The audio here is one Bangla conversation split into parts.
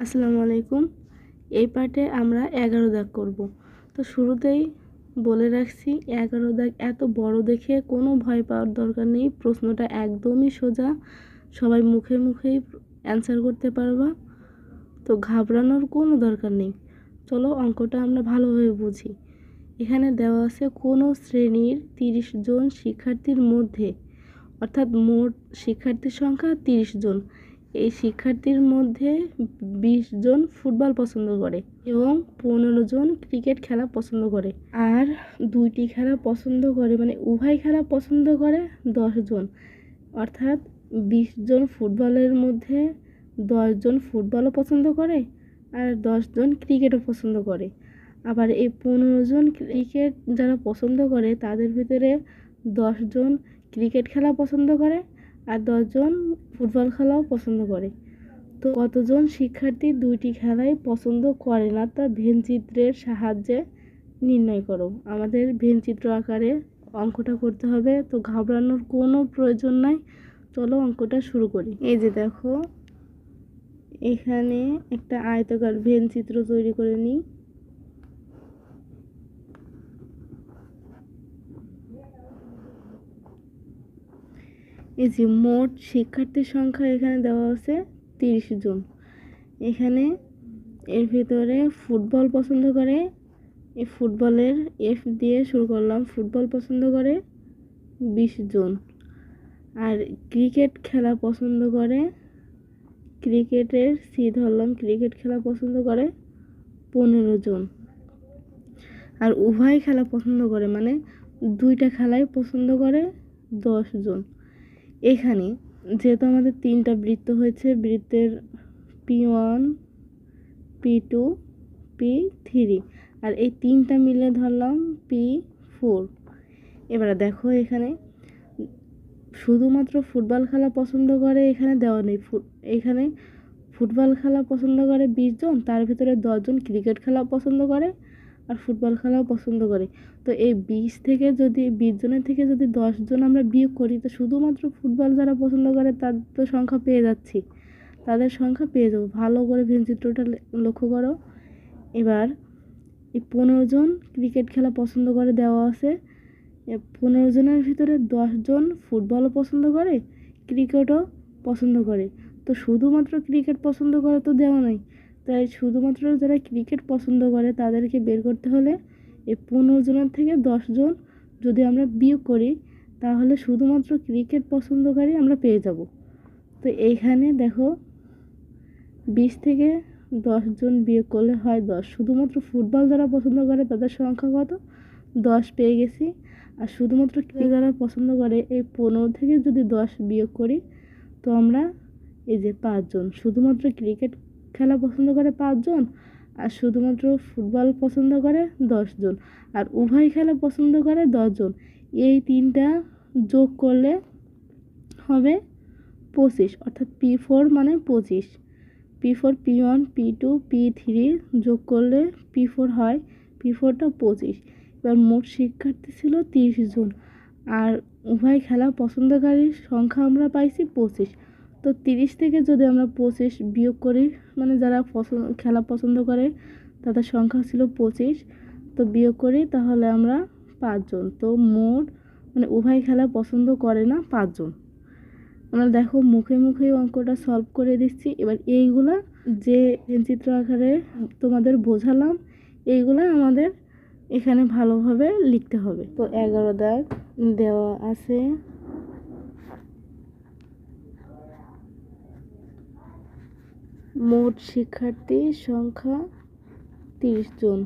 আসসালামু আলাইকুম। এই পার্টে আমরা 11 দাগ করব। তো শুরুতেই বলে রাখছি 11 দাগ এত বড় দেখে কোনো ভয় পাওয়ার দরকার নেই। প্রশ্নটা একদমই সোজা, সবাই মুখে মুখেই অ্যান্সার করতে পারবা। তো ঘাবড়ানোর কোনো দরকার নেই। চলো অঙ্কটা আমরা ভালোভাবে বুঝি। এখানে দেওয়া আছে কোনো শ্রেণীর 30 জন শিক্ষার্থীর মধ্যে, অর্থাৎ মোট শিক্ষার্থীর সংখ্যা 30 জন। এই শিক্ষার্থীর মধ্যে 20 জন ফুটবল পছন্দ করে এবং 15 জন ক্রিকেট খেলা পছন্দ করে, আর দুইটি খেলা পছন্দ করে মানে উভয় খেলা পছন্দ করে 10 জন। অর্থাৎ 20 জন ফুটবলের মধ্যে 10 জন ফুটবলও পছন্দ করে আর 10 জন ক্রিকেটও পছন্দ করে। আবার এই 15 জন ক্রিকেট যারা পছন্দ করে তাদের ভিতরে 10 জন ক্রিকেট খেলা পছন্দ করে আর 10 জন ফুটবল খেলাও পছন্দ করে। তো কতজন শিক্ষার্থী দুইটি খেলাই পছন্দ করে না তা ভেনচিত্রের সাহায্যে নির্ণয় করো। আমাদের ভেনচিত্র আকারে অঙ্কটা করতে হবে, তো ঘাবড়ানোর কোনো প্রয়োজন নাই। চলো অঙ্কটা শুরু করি। এই যে দেখো, এখানে একটা আয়তাকার ভেনচিত্র তৈরি করে নিই। এই যে মোট শিক্ষার্থীর সংখ্যা এখানে দেওয়া আছে 30 জন। এখানে এর ভিতরে ফুটবল পছন্দ করে, এই ফুটবলের এফ দিয়ে শুরু করলাম, ফুটবল পছন্দ করে 20 জন। আর ক্রিকেট খেলা পছন্দ করে, ক্রিকেটের সি ধরলাম, ক্রিকেট খেলা পছন্দ করে 15 জন। আর উভয় খেলা পছন্দ করে মানে দুইটা খেলাই পছন্দ করে 10 জন। এখানে যেহেতু আমাদের তিনটা বৃত্ত হয়েছে, বৃত্তের P1 P2 P3, আর এই তিনটা মিলে ধরলাম P4। এবারে দেখো এখানে শুধুমাত্র ফুটবল খেলা পছন্দ করে এখানে দেওয়া নেই। এখানে ফুটবল খেলা পছন্দ করে 20 জন, তার ভিতরে 10 জন ক্রিকেট খেলা পছন্দ করে আর ফুটবল খেলাও পছন্দ করে। তো এই 20 জনের থেকে যদি 10 জন আমরা বিয়োগ করি, তো শুধুমাত্র ফুটবল যারা পছন্দ করে তাদের তো সংখ্যা পেয়ে যাচ্ছি, তাদের সংখ্যা পেয়ে যাবো। ভালো করে ভেনচিত্রটা লক্ষ্য করো। এবার এই 15 জন ক্রিকেট খেলা পছন্দ করে দেওয়া আছে, 15 জনের ভিতরে 10 জন ফুটবলও পছন্দ করে, ক্রিকেটও পছন্দ করে। তো শুধুমাত্র ক্রিকেট পছন্দ করে তো দেওয়া নাই, তাই শুধুমাত্র যারা ক্রিকেট পছন্দ করে তাদেরকে বের করতে হলে এই 15 জনের থেকে 10 জন যদি আমরা বিয়োগ করি, তাহলে শুধুমাত্র ক্রিকেট পছন্দকারী আমরা পেয়ে যাব। তো এইখানে দেখো 20 থেকে 10 জন বিয়োগ করলে হয় 10। শুধুমাত্র ফুটবল যারা পছন্দ করে তাদের সংখ্যা কত? 10 পেয়ে গেছি। আর শুধুমাত্র ক্রিকেট যারা পছন্দ করে এই 15 থেকে যদি 10 বিয়োগ করি, তো আমরা এই যে 5 জন। শুধুমাত্র ক্রিকেট খেলা পছন্দ করে 5 জন আর শুধুমাত্র ফুটবল পছন্দ করে 10 জন আর উভয় খেলা পছন্দ করে 10 জন। এই তিনটা যোগ করলে হবে 25, অর্থাৎ P4 মানে 25। P4 P1 P2 P3 যোগ করলে P4 হয়, P4টা 25। এবার মোট শিক্ষার্থী ছিল 30 জন আর উভয় খেলা পছন্দকারীর সংখ্যা আমরা পাইছি 25। তো 30 থেকে যদি আমরা 25 বিয়োগ করি, মানে যারা খেলা পছন্দ করে তাদের সংখ্যা ছিল 25, তো বিয়োগ করি তাহলে আমরা 5 জন। তো মোট মানে উভয় খেলা পছন্দ করে না 5 জন। আমরা দেখো মুখে মুখেই অঙ্কটা সলভ করে দিচ্ছি। এবার এইগুলা যে চিত্র আকারে তোমাদের বোঝালাম, এইগুলা আমাদের এখানে ভালোভাবে লিখতে হবে। তো 11 দাগ দেওয়া আছে। মোট শিক্ষার্থীর সংখ্যা 30 জন।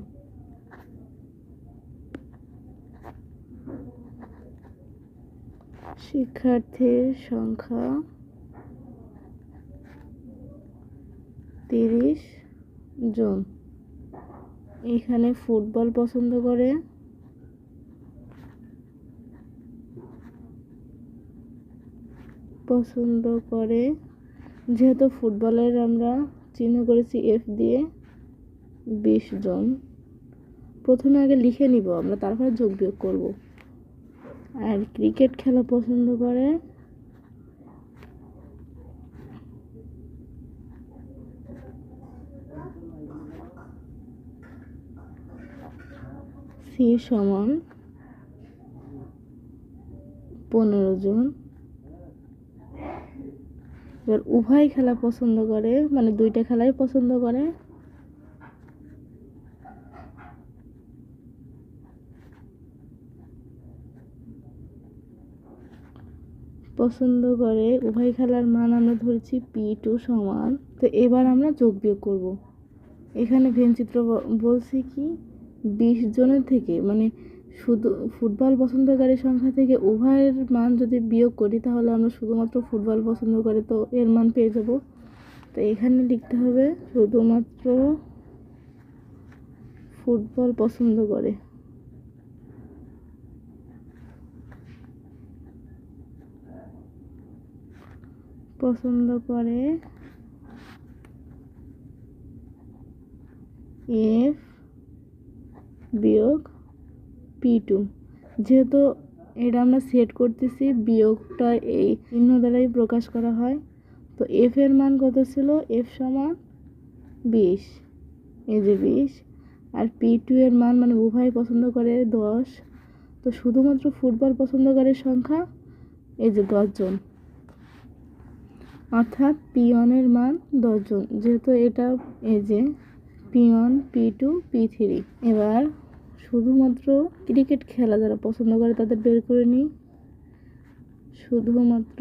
শিক্ষার্থীর সংখ্যা 30 জন। এখানে ফুটবল পছন্দ করে যেহেতু ফুটবলের আমরা চিহ্ন করেছি F দিয়ে 20 জন। প্রথমে আগে লিখে নিব আমরা, তারপরে যোগ বিয়োগ করব। আর ক্রিকেট খেলা পছন্দ করে সি সমান 15 জন। এবার উভয় খেলা পছন্দ করে, মানে দুইটা খেলাই পছন্দ করে। উভয় খেলার মান আমরা ধরেছি P2 সমান। তো এবার আমরা যোগ বিয়োগ করব। এখানে ভেনচিত্র বলছি কি 20 জনের থেকে, মানে শুধু ফুটবল পছন্দকারীর সংখ্যা থেকে উভয়ের মান যদি বিয়োগ করি তাহলে আমরা শুধুমাত্র ফুটবল পছন্দ করে তো এর মান পেয়ে যাব। তো এখানে লিখতে হবে শুধুমাত্র ফুটবল পছন্দ করে। F বিয়োগ P2। যেহেতু এটা আমরা সেট করতেছি, বিয়োগটা এই চিহ্ন দ্বারাই প্রকাশ করা হয়। তো F এর মান কত ছিল? F সমান 20, এই যে 20। আর P2 এর মান, মানে উভয় পছন্দ করে 10। তো শুধুমাত্র ফুটবল পছন্দকারীর সংখ্যা এই যে 10 জন, অর্থাৎ P1 এর মান 10 জন। যেহেতু এটা এই যে P1, P2, P3। এবার শুধুমাত্র ক্রিকেট খেলা যারা পছন্দ করে তাদের বের করে নিই। শুধুমাত্র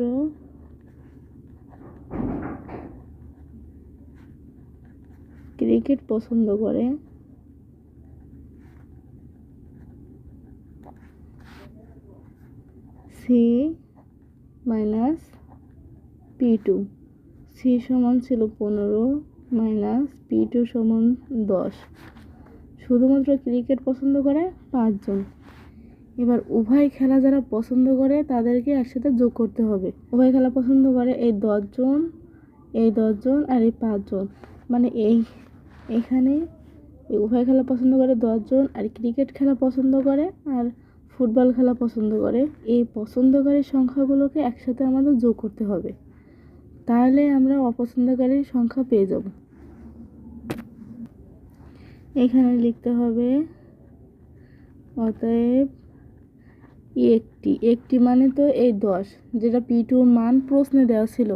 ক্রিকেট পছন্দ করে সি মাইনাস P2। সি সমান ছিল 15 মাইনাস P2 সমান 10। শুধুমাত্র ক্রিকেট পছন্দ করে 5 জন। এবার উভয় খেলা যারা পছন্দ করে তাদেরকে একসাথে যোগ করতে হবে। উভয় খেলা পছন্দ করে এই 10 জন, এই 10 জন আর এই 5 জন, মানে এখানে এই উভয় খেলা পছন্দ করে 10 জন, আর ক্রিকেট খেলা পছন্দ করে আর ফুটবল খেলা পছন্দ করে। এই পছন্দকারীর সংখ্যাগুলোকে একসাথে আমাদের যোগ করতে হবে, তাহলে আমরা অপছন্দকারীর সংখ্যা পেয়ে যাব। এখানে লিখতে হবে অতএব একটি মানে তো এই 10, যেটা P2 মান প্রশ্নে দেওয়া ছিল।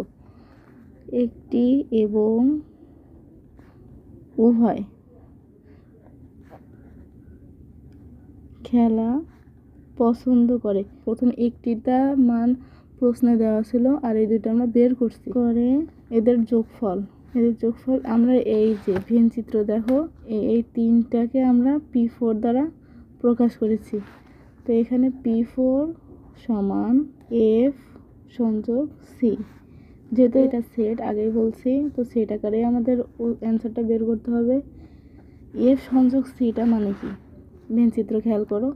একটি এবং উভয় খেলা পছন্দ করে। প্রথম একটিটা মান প্রশ্নে দেওয়া ছিল আর এই দুটো আমরা বের করছি করে এদের যোগফল আমরা এই যে ভিন চিত্র দেখো, এই তিনটাকে আমরা P4 দ্বারা প্রকাশ করেছি। তো এখানে P4 সমান F সংযোগ C। যেহেতু এটা সেট আগেই বলছি, তো সেট আকারে আমাদের অ্যান্সারটা বের করতে হবে। F সংযোগ Cটা মানে কি? ভিন চিত্র খেয়াল করো।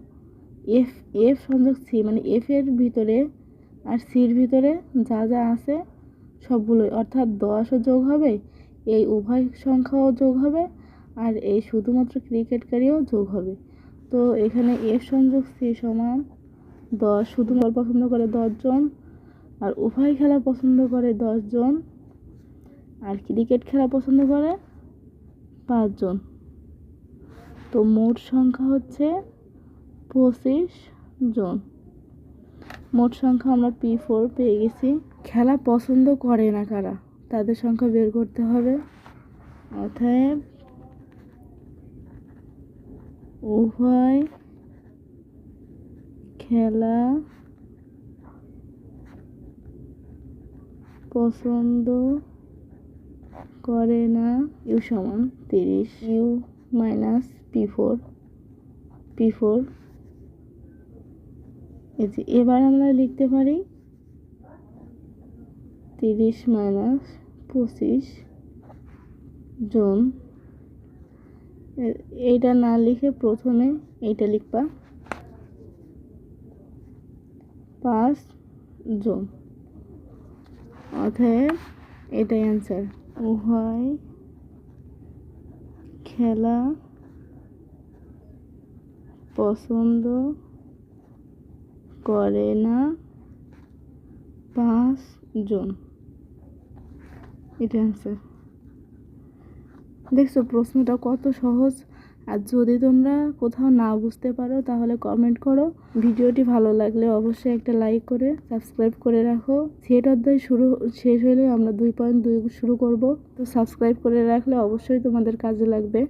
F সংযোগ C মানে F এর ভিতরে আর সির ভিতরে যা যা আছে সবগুলোই, অর্থাৎ 10ও যোগ হবে, এই উভয় সংখ্যাও যোগ হবে, আর এই শুধুমাত্র ক্রিকেটকারীও যোগ হবে। তো এখানে F সংযোগ C সমান 10। শুধু বল পছন্দ করে 10 জন, আর উভয় খেলা পছন্দ করে 10 জন, আর ক্রিকেট খেলা পছন্দ করে 5 জন। তো মোট সংখ্যা হচ্ছে 25 জন। মোট সংখ্যা আমরা P4 পেয়ে গেছি। খেলা পছন্দ করে না কারা, তাদের সংখ্যা বের করতে হবে। অতএব উভয় খেলা পছন্দ করে না। ইউ সমান 30, ইউ মাইনাস P4। এবার আমরা লিখতে পারি 30 মাইনাস 25 জন। এইটা না লিখে প্রথমে এইটা লিখবা 5 জন। অতএব এটাই অ্যান্সার। উভয় খেলা পছন্দ করে না 5 জন। এটা অ্যান্সার। দেখছো প্রশ্নটা কত সহজ, আর যদি তোমরা কোথাও না বুঝতে পারো তাহলে কমেন্ট করো। ভিডিওটি ভালো লাগলে অবশ্যই একটা লাইক করে সাবস্ক্রাইব করে রাখো। সেট অধ্যায় শেষ হলে আমরা 2.2 শুরু করব, তো সাবস্ক্রাইব করে রাখলে অবশ্যই তোমাদের কাজে লাগবে।